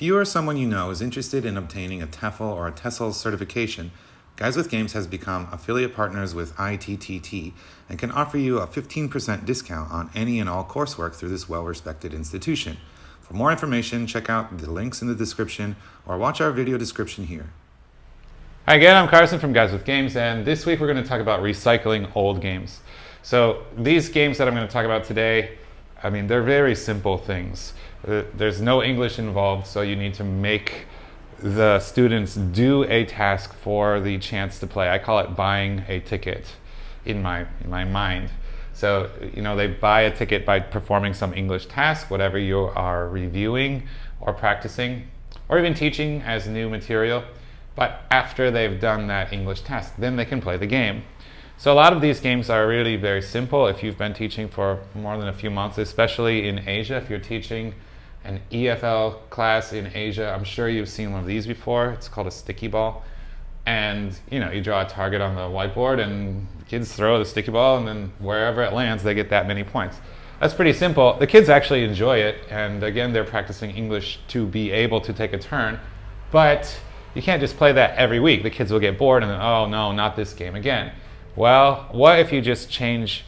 If you or someone you know is interested in obtaining a TEFL or a TESOL certification, Guys with Games has become affiliate partners with ITTT and can offer you a 15% discount on any and all coursework through this well-respected institution. For more information, check out the links in the description or watch our video description here. Hi again, I'm Carson from Guys with Games, and this week we're going to talk about recycling old games. So these games that I'm going to talk about today, they're very simple things. There's no English involved, so you need to make the students do a task for the chance to play. I call it buying a ticket in my mind. So, they buy a ticket by performing some English task, whatever you are reviewing or practicing, or even teaching as new material. But after they've done that English task, then they can play the game. So a lot of these games are really very simple if you've been teaching for more than a few months, especially in Asia. If you're teaching an ESL class in Asia, I'm sure you've seen one of these before. It's called a Stickyball. And you draw a target on the whiteboard and kids throw the sticky ball, and then wherever it lands, they get that many points. That's pretty simple. The kids actually enjoy it, and again, they're practicing English to be able to take a turn. But you can't just play that every week. The kids will get bored and then, oh no, not this game again. Well, what if you just change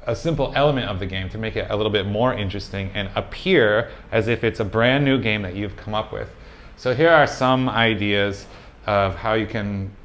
a simple element of the game to make it a little bit more interesting and appear as if it's a brand new game that you've come up with? So here are some ideas of how you can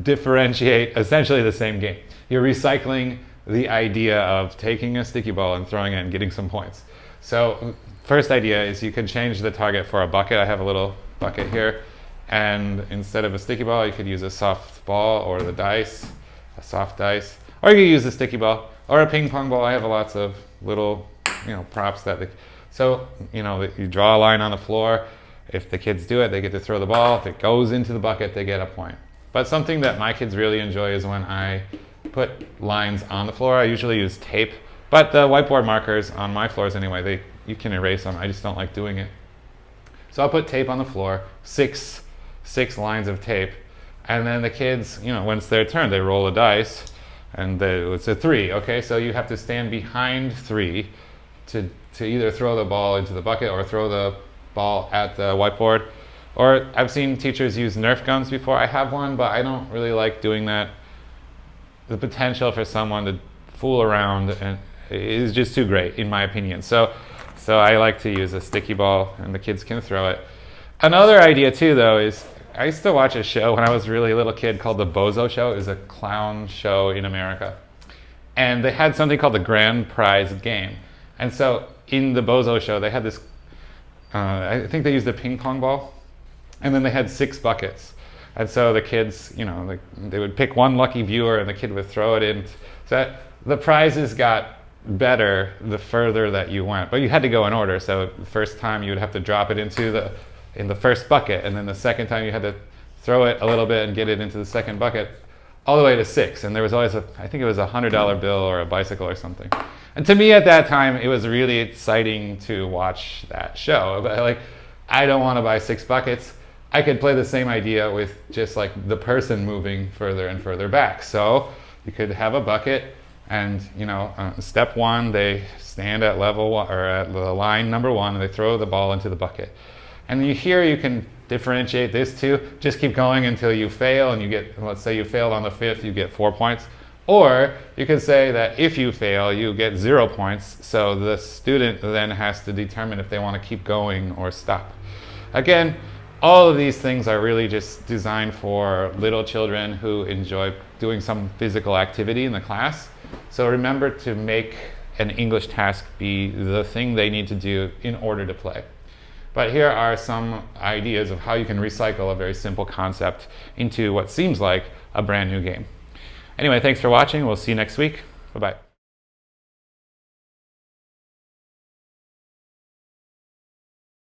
differentiate essentially the same game. You're recycling the idea of taking a sticky ball and throwing it and getting some points. So first idea is you can change the target for a bucket. I have a little bucket here. And instead of a sticky ball, you could use a soft ball or the dice, a soft dice. Or you could use a sticky ball or a ping pong ball. I have lots of little, props that you draw a line on the floor. If the kids do it, they get to throw the ball. If it goes into the bucket, they get a point. But something that my kids really enjoy is when I put lines on the floor. I usually use tape, but the whiteboard markers on my floors anyway, you can erase them. I just don't like doing it. So I'll put tape on the floor, six lines of tape, and then the kids, when it's their turn, they roll a dice, and it's a 3. Okay, so you have to stand behind 3 to either throw the ball into the bucket or throw the ball at the whiteboard. Or I've seen teachers use Nerf guns before. I have one, but I don't really like doing that. The potential for someone to fool around is just too great, in my opinion. So I like to use a sticky ball, and the kids can throw it. Another idea too, though, is I used to watch a show when I was really a little kid called The Bozo Show. It was a clown show in America. And they had something called the Grand Prize Game. And so in The Bozo Show, they had this, I think they used a ping pong ball, and then they had 6 buckets. And so the kids, they would pick one lucky viewer, and the kid would throw it in. So the prizes got better the further that you went. But you had to go in order. So the first time you would have to drop it in the first bucket, and then the second time you had to throw it a little bit and get it into the second bucket, all the way to 6. And there was always I think it was a $100 bill or a bicycle or something. And to me at that time, it was really exciting to watch that show. But I don't want to buy 6 buckets. I could play the same idea with just the person moving further and further back. So you could have a bucket, and step 1, they stand at level 1 or at the line number 1, and they throw the ball into the bucket. And you can differentiate this too. Just keep going until you fail, and you get, let's say you failed on the 5th, you get 4 points. Or you could say that if you fail, you get 0 points. So the student then has to determine if they want to keep going or stop. Again, all of these things are really just designed for little children who enjoy doing some physical activity in the class. So remember to make an English task be the thing they need to do in order to play. But here are some ideas of how you can recycle a very simple concept into what seems like a brand new game. Anyway, thanks for watching. We'll see you next week. Bye-bye.